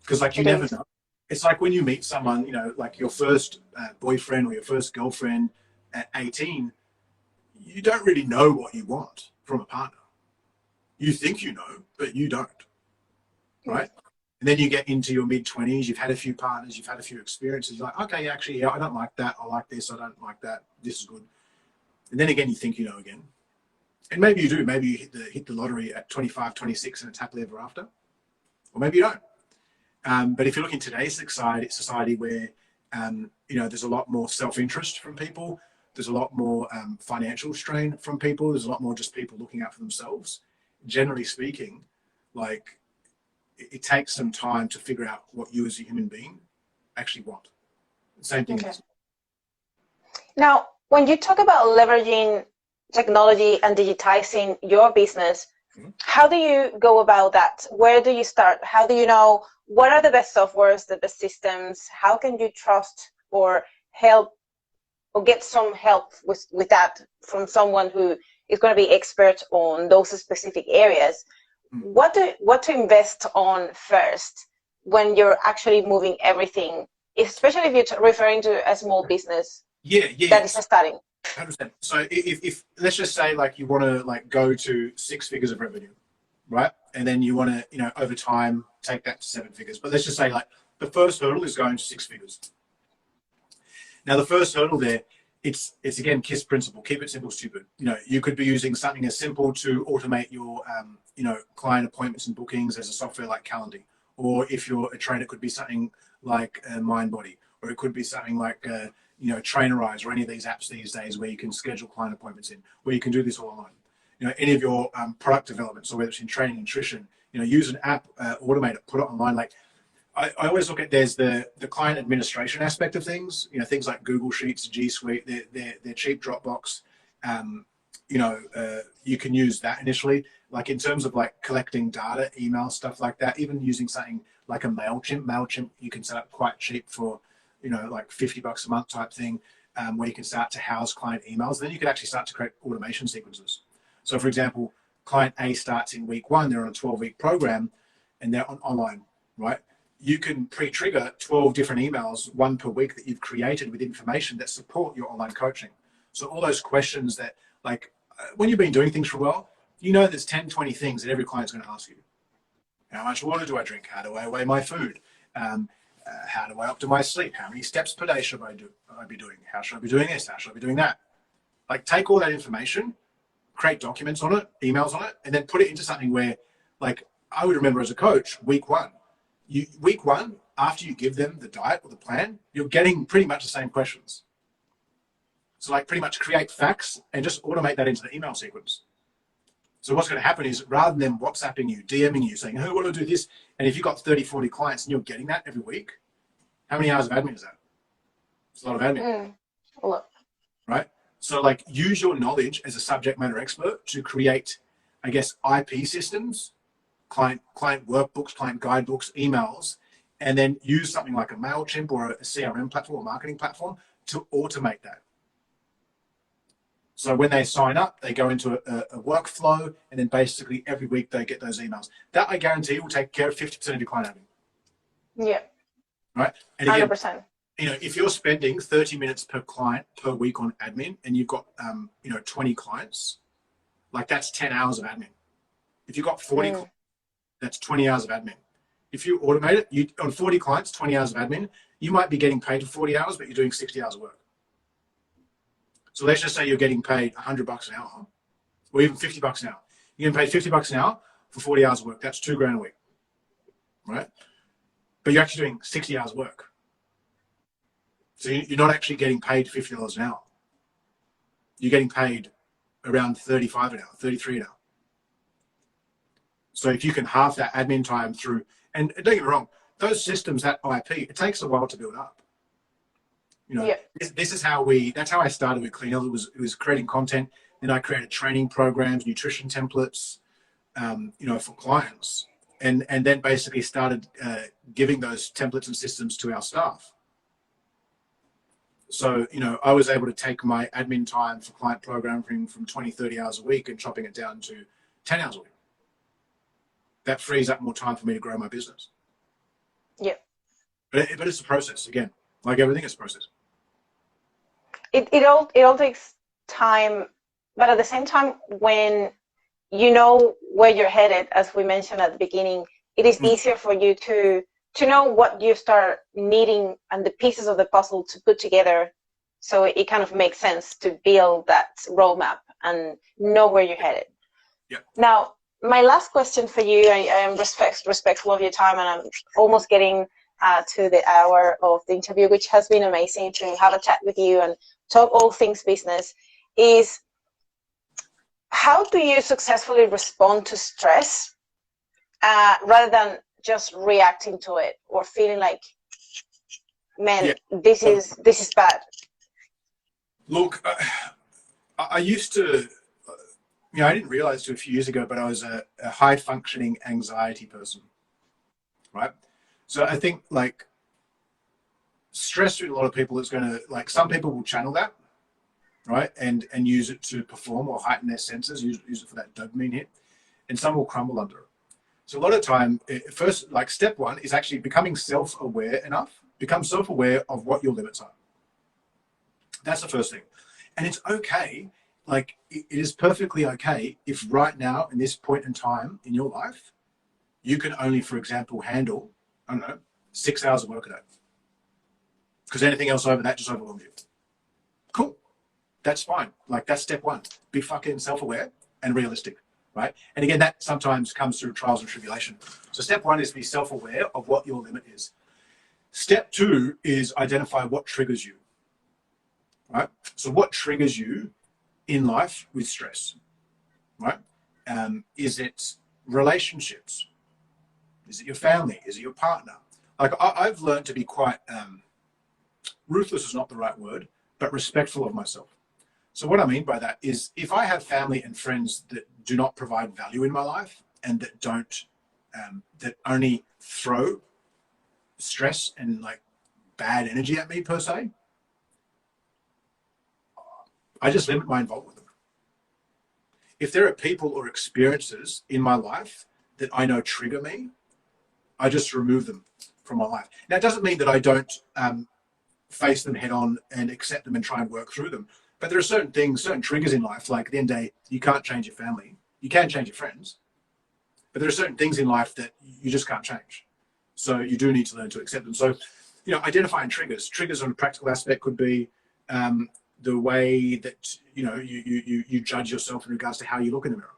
Because like you never know. It's like when you meet someone, like your first boyfriend or your first girlfriend at 18, you don't really know what you want from a partner. You think you know, but you don't, right? And then you get into your mid-20s, you've had a few partners, you've had a few experiences. You're like, okay, actually, yeah, I don't like that. I like this. I don't like that. This is good. And then again, you think you know again. And maybe you do. Maybe you hit the lottery at 25, 26 and it's happily ever after. Or maybe you don't. But if you look in today's society where, there's a lot more self-interest from people, there's a lot more financial strain from people, there's a lot more just people looking out for themselves. Generally speaking, like it takes some time to figure out what you as a human being actually want. Same thing. Okay. Now, when you talk about leveraging technology and digitizing your business, how do you go about that? Where do you start? How do you know what are the best softwares, the best systems? How can you trust or help or get some help with that from someone who is going to be expert on those specific areas? What to invest on first when you're actually moving everything, especially if you're referring to a small business that is starting? 100%. So if let's just say like you want to like go to 6 figures of revenue, right? And then you want to, over time take that to 7 figures. But let's just say like the first hurdle is going to 6 figures. Now the first hurdle there, it's again KISS principle, keep it simple, stupid. You could be using something as simple to automate your client appointments and bookings as a software like Calendly. Or if you're a trainer, it could be something like MindBody, or it could be something like Trainerize, or any of these apps these days where you can schedule client appointments in, where you can do this all online. Any of your product development, so whether it's in training, nutrition, use an app, automate it, put it online. Like I always look at, there's the client administration aspect of things, things like Google Sheets, G Suite, they're cheap Dropbox. You can use that initially, like in terms of like collecting data, email, stuff like that, even using something like a MailChimp, you can set up quite cheap for, like $50 a month type thing, where you can start to house client emails. Then you can actually start to create automation sequences. So for example, client A starts in week 1, they're on a 12-week program and they're online, right? You can pre-trigger 12 different emails, 1 per week, that you've created with information that support your online coaching. So all those questions that, like, when you've been doing things for a while, there's 10, 20 things that every client's going to ask you. How much water do I drink? How do I weigh my food? How do I optimize sleep? How many steps per day should I be doing? How should I be doing this? How should I be doing that? Like take all that information, create documents on it, emails on it, and then put it into something where, like, I would remember as a coach, week one, after you give them the diet or the plan, you're getting pretty much the same questions. So like pretty much create facts and just automate that into the email sequence. So what's going to happen is rather than WhatsApping you, DMing you, saying, hey, I want to do this, and if you've got 30, 40 clients and you're getting that every week, how many hours of admin is that? It's a lot of admin. A lot. Right? So like use your knowledge as a subject matter expert to create, I guess, IP systems, client workbooks, client guidebooks, emails, and then use something like a MailChimp or a CRM platform or marketing platform to automate that. So when they sign up, they go into a workflow, and then basically every week they get those emails. That I guarantee will take care of 50% of your client admin. Yeah. Right? And again, 100%. If you're spending 30 minutes per client per week on admin, and you've got 20 clients, like that's 10 hours of admin. If you've got 40 clients, that's 20 hours of admin. If you automate it, on 40 clients, 20 hours of admin, you might be getting paid for 40 hours, but you're doing 60 hours of work. So let's just say you're getting paid $100 an hour, or even $50 an hour. You're getting paid $50 an hour for 40 hours of work. That's $2,000 a week, right? But you're actually doing 60 hours of work. So you're not actually getting paid $50 an hour. You're getting paid around $35 an hour, $33 an hour. So if you can halve that admin time through, and don't get me wrong, those systems, that IP, it takes a while to build up. This is that's how I started with Clean Health. It was creating content. Then I created training programs, nutrition templates, for clients, and then basically started giving those templates and systems to our staff. So, I was able to take my admin time for client programming from 20, 30 hours a week and chopping it down to 10 hours a week. That frees up more time for me to grow my business. Yeah. But it's a process, again, like everything is a process. It all takes time, but at the same time, when you know where you're headed, as we mentioned at the beginning, it is easier for you to know what you start needing and the pieces of the puzzle to put together, so it kind of makes sense to build that roadmap and know where you're headed. Yeah. Now, my last question for you, I am respectful of your time, and I'm almost getting to the hour of the interview, which has been amazing to have a chat with you and talk all things business, is how do you successfully respond to stress rather than just reacting to it or feeling like, man, this is bad? Look, I used to, I didn't realize it a few years ago, but I was a high functioning anxiety person, right? So I think like stress with a lot of people is going to, like, some people will channel that, right? And use it to perform or heighten their senses, use it for that dopamine hit, and some will crumble under it. So a lot of time, first, like step one is actually becoming self-aware enough, become self-aware of what your limits are. That's the first thing. And it's okay. Like it is perfectly okay if right now in this point in time in your life, you can only, for example, handle, 6 hours of work a day. Because anything else over that just overwhelms you. Cool. That's fine. Like that's step one. Be fucking self-aware and realistic, right? And again, that sometimes comes through trials and tribulation. So step one is be self-aware of what your limit is. Step two is identify what triggers you, right? So what triggers you in life with stress, right? Is it relationships? Is it your family? Is it your partner? Like I've learned to be quite, ruthless is not the right word, but respectful of myself. So what I mean by that is if I have family and friends that do not provide value in my life and that don't, that only throw stress and like bad energy at me per se, I just limit my involvement with them. If there are people or experiences in my life that I know trigger me, I just remove them from my life. Now, it doesn't mean that I don't face them head on and accept them and try and work through them. But there are certain things, certain triggers in life, like at the end of the day, you can't change your family. You can change your friends. But there are certain things in life that you just can't change. So you do need to learn to accept them. So, you know, identifying triggers. Triggers on a practical aspect could be the way that, you know, you judge yourself in regards to how you look in the mirror.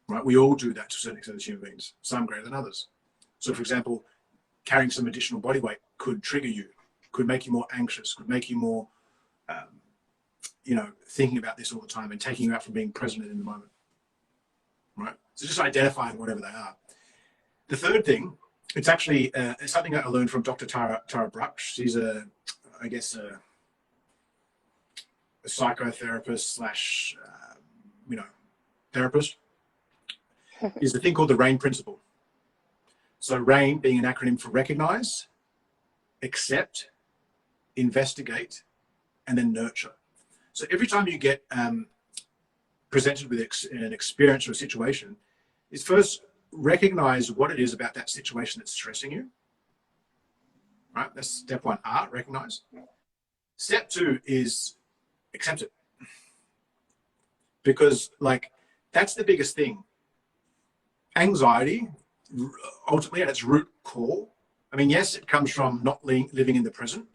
Right? We all do that to a certain extent as human beings, some greater than others. So, for example, carrying some additional body weight could trigger you, could make you more anxious, could make you more, you know, thinking about this all the time and taking you out from being present in the moment. Right? So just identifying whatever they are. The third thing, it's actually something that I learned from Dr. Tara Brach. She's I guess a psychotherapist slash, you know, therapist. Is the thing called the RAIN principle. So RAIN being an acronym for recognize, accept, investigate, and then nurture. So every time you get presented with an experience or a situation, is first recognize what it is about that situation that's stressing you. Right? That's step one, R, recognize. Step two is accept it. Because like, that's the biggest thing. Anxiety, ultimately at its root core, I mean, yes, it comes from not living in the present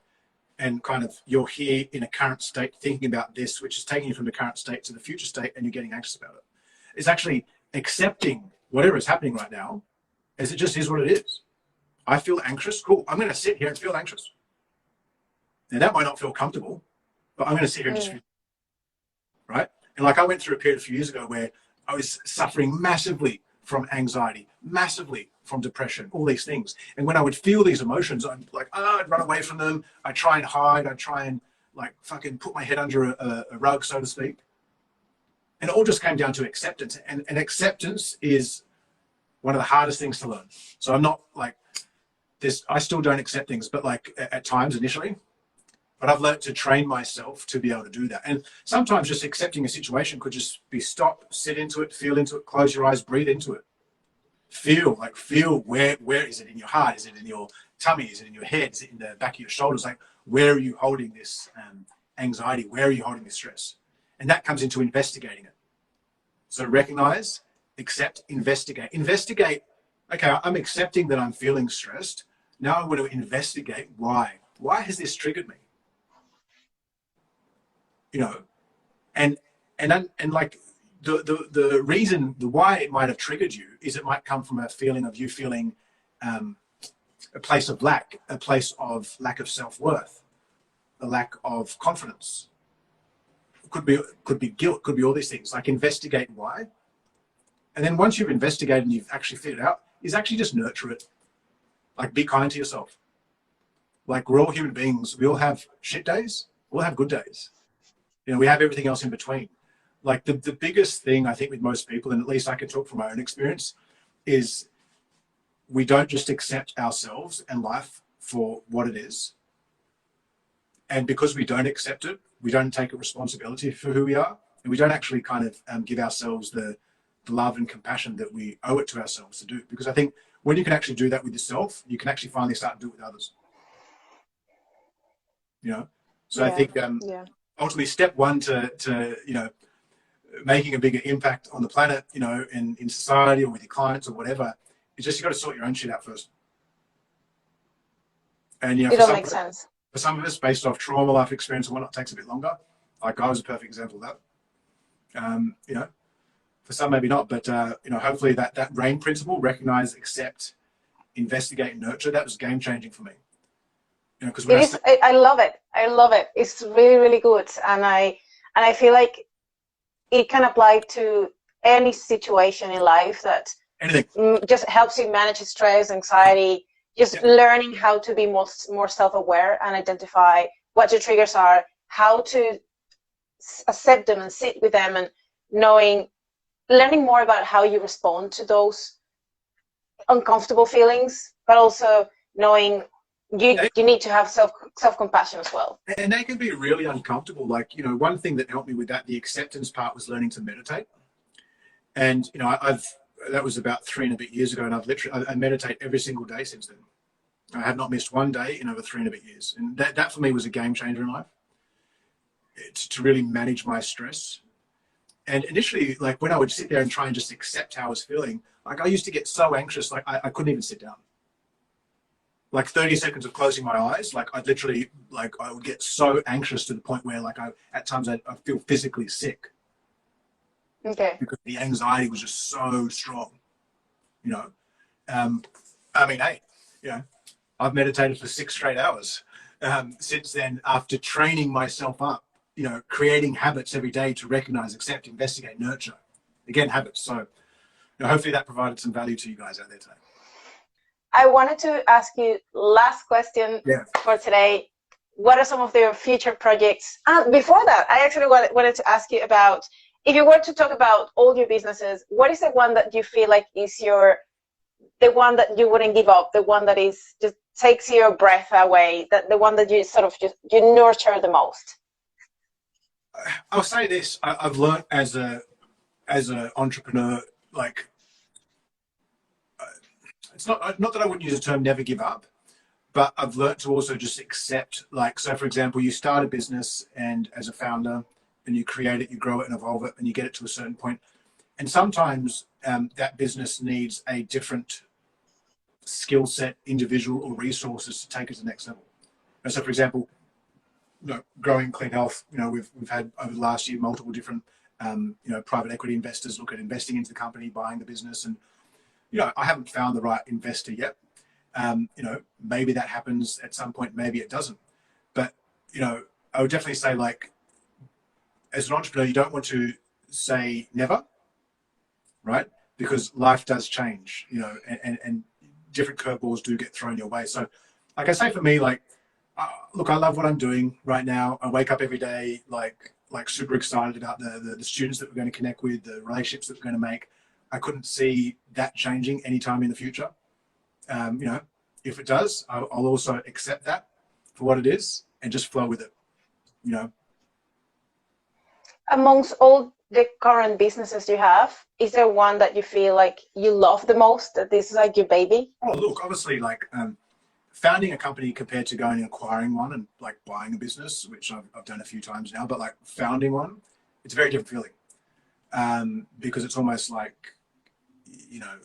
and kind of you're here in a current state thinking about this, which is taking you from the current state to the future state and you're getting anxious about it. It's actually accepting whatever is happening right now as it just is what it is. I feel anxious. Cool. I'm going to sit here and feel anxious. Now that might not feel comfortable, but I'm going to sit here and just feel, right? And like I went through a period a few years ago where I was suffering massively from anxiety, massively from depression, all these things. And when I would feel these emotions, I'm like, I'd run away from them. I try and hide. I try and like fucking put my head under a rug, so to speak. And it all just came down to acceptance. And acceptance is one of the hardest things to learn. So I'm not like this, I still don't accept things, but like at times initially, but I've learned to train myself to be able to do that. And sometimes just accepting a situation could just be stop, sit into it, feel into it, close your eyes, breathe into it. Feel where is it in your heart? Is it in your tummy? Is it in your head? Is it in the back of your shoulders? Like, where are you holding this anxiety? Where are you holding this stress? And that comes into investigating it. So recognize, accept, investigate. Investigate, okay, I'm accepting that I'm feeling stressed. Now I want to investigate why. Why has this triggered me? You know, and like the reason, the why it might have triggered you is it might come from a feeling of you feeling a place of lack, a place of lack of self-worth, a lack of confidence. It could be guilt, could be all these things. Like investigate why. And then once you've investigated and you've actually figured it out, is actually just nurture it. Like be kind to yourself. Like we're all human beings. We all have shit days. We'll have good days. You know, we have everything else in between. Like the biggest thing I think with most people, and at least I can talk from my own experience, is we don't just accept ourselves and life for what it is. And because we don't accept it, we don't take a responsibility for who we are. And we don't actually kind of give ourselves the love and compassion that we owe it to ourselves to do. Because I think when you can actually do that with yourself, you can actually finally start to do it with others. You know? So yeah. I think ultimately step one to, you know, making a bigger impact on the planet, you know, in society or with your clients or whatever, is just you got to sort your own shit out first. And, you know, makes sense. For some of us, based off trauma, life experience and whatnot, takes a bit longer. Like I was a perfect example of that. You know, for some maybe not, but, you know, hopefully that RAIN principle, recognize, accept, investigate, and nurture, that was game changing for me. You know, because I love it. I love it. It's really, really good. And I feel like it can apply to any situation in life that just helps you manage stress, anxiety, just learning how to be more self-aware and identify what your triggers are, how to accept them and sit with them, and learning more about how you respond to those uncomfortable feelings, but also knowing you need to have self-compassion as well. And they can be really uncomfortable. Like, you know, one thing that helped me with that, the acceptance part, was learning to meditate. And, you know, that was about 3 and a bit years ago, and I meditate every single day since then. I have not missed one day in over 3 and a bit years. And that for me was a game changer in life. To really manage my stress. And initially, like when I would sit there and try and just accept how I was feeling, like I used to get so anxious, like I couldn't even sit down. like 30 seconds of closing my eyes, like I'd literally, like I would get so anxious to the point where like at times I feel physically sick. Okay. Because the anxiety was just so strong, you know. I mean, hey, you know, I've meditated for 6 straight hours since then, after training myself up, you know, creating habits every day to recognize, accept, investigate, nurture. Again, habits. So, you know, hopefully that provided some value to you guys out there today. I wanted to ask you last question for today. What are some of your future projects? Before that, I actually wanted to ask you about, if you were to talk about all your businesses, what is the one that you feel like is the one that you wouldn't give up, the one that is just takes your breath away, that the one that you sort of you nurture the most? I'll say this: I've learned as an entrepreneur, like it's not that I wouldn't use the term never give up, but I've learned to also just accept, like, so for example, you start a business and as a founder and you create it, you grow it and evolve it and you get it to a certain point. And sometimes that business needs a different skill set, individual or resources to take it to the next level. And so for example, you know, growing Clean Health, you know, we've had over the last year multiple different you know, private equity investors look at investing into the company, buying the business, and you know, I haven't found the right investor yet. You know, maybe that happens at some point, maybe it doesn't. But you know, I would definitely say, like, as an entrepreneur, you don't want to say never, right? Because life does change, you know, and different curveballs do get thrown your way. So, like I say, for me, like, look, I love what I'm doing right now. I wake up every day, like super excited about the students that we're going to connect with, the relationships that we're going to make. I couldn't see that changing anytime in the future. You know, if it does, I'll also accept that for what it is and just flow with it, you know. Amongst all the current businesses you have, is there one that you feel like you love the most, that this is like your baby? Oh, look, obviously, like, founding a company compared to going and acquiring one and like buying a business, which I've done a few times now, but like founding one, it's a very different feeling, because it's almost like, you know,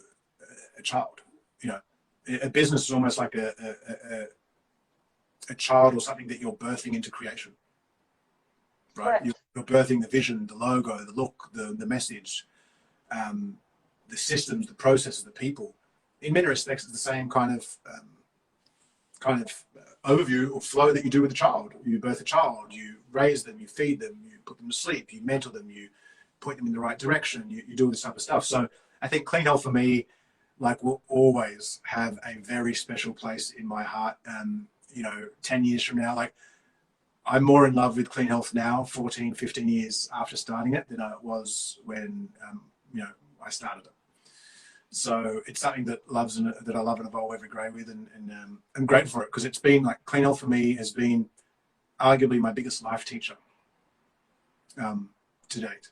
a child. You know, a business is almost like a child or something that you're birthing into creation, right? You're birthing the vision, the logo, the look, the message, the systems, the processes, the people. In many respects, it's the same kind of overview or flow that you do with a child. You birth a child, you raise them, you feed them, you put them to sleep, you mentor them, you point them in the right direction, you do all this type of stuff. So I think Clean Health for me, like, will always have a very special place in my heart. You know, 10 years from now, like, I'm more in love with Clean Health now, 14, 15 years after starting it, than I was when, you know, I started it. So it's something that I love and evolve every day with, and I'm grateful for it, because it's been like, Clean Health for me has been arguably my biggest life teacher to date.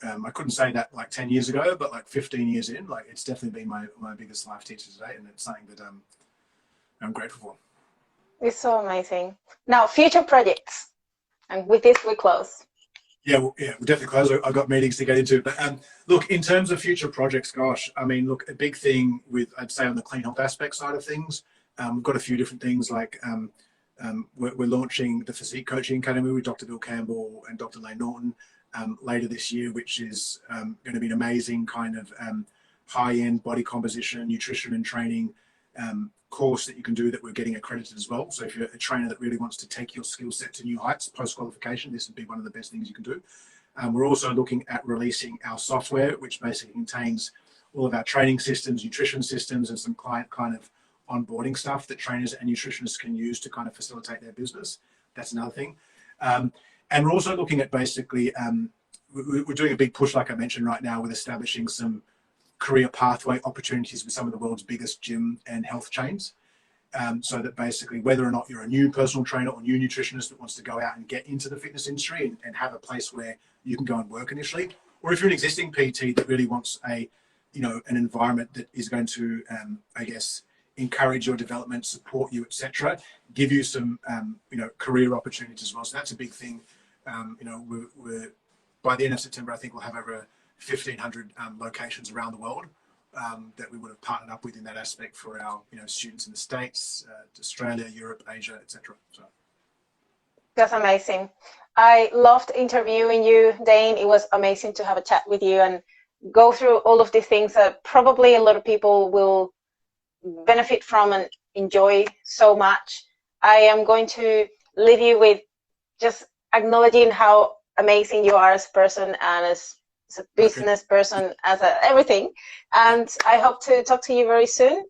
I couldn't say that like 10 years ago, but like 15 years in, like, it's definitely been my biggest life teacher to date, and it's something that I'm grateful for. It's so amazing. Now, future projects, and with this we close. Yeah, we'll definitely close. I've got meetings to get into. But look, in terms of future projects, gosh, I mean, look, a big thing with, I'd say, on the Clean Health aspect side of things, we've got a few different things, like we're launching the Physique Coaching Academy with Dr. Bill Campbell and Dr. Lane Norton later this year, which is going to be an amazing kind of high-end body composition, nutrition and training course that you can do, that we're getting accredited as well. So if you're a trainer that really wants to take your skill set to new heights post-qualification, this would be one of the best things you can do. We're also looking at releasing our software, which basically contains all of our training systems, nutrition systems, and some client kind of onboarding stuff that trainers and nutritionists can use to kind of facilitate their business. That's another thing. And we're also looking at basically, we're doing a big push, like I mentioned right now, with establishing some career pathway opportunities with some of the world's biggest gym and health chains. So that basically, whether or not you're a new personal trainer or new nutritionist that wants to go out and get into the fitness industry and have a place where you can go and work initially, or if you're an existing PT that really wants a, you know, an environment that is going to, I guess, encourage your development, support you, etc., give you some, you know, career opportunities as well. So that's a big thing. You know, we're by the end of September, I think we'll have over 1,500 locations around the world that we would have partnered up with in that aspect for our students in the States, Australia, Europe, Asia, etc. So. That's amazing. I loved interviewing you, Daine. It was amazing to have a chat with you and go through all of these things that probably a lot of people will benefit from and enjoy so much. I am going to leave you with just acknowledging how amazing you are as a person and as a business person, as everything. And I hope to talk to you very soon.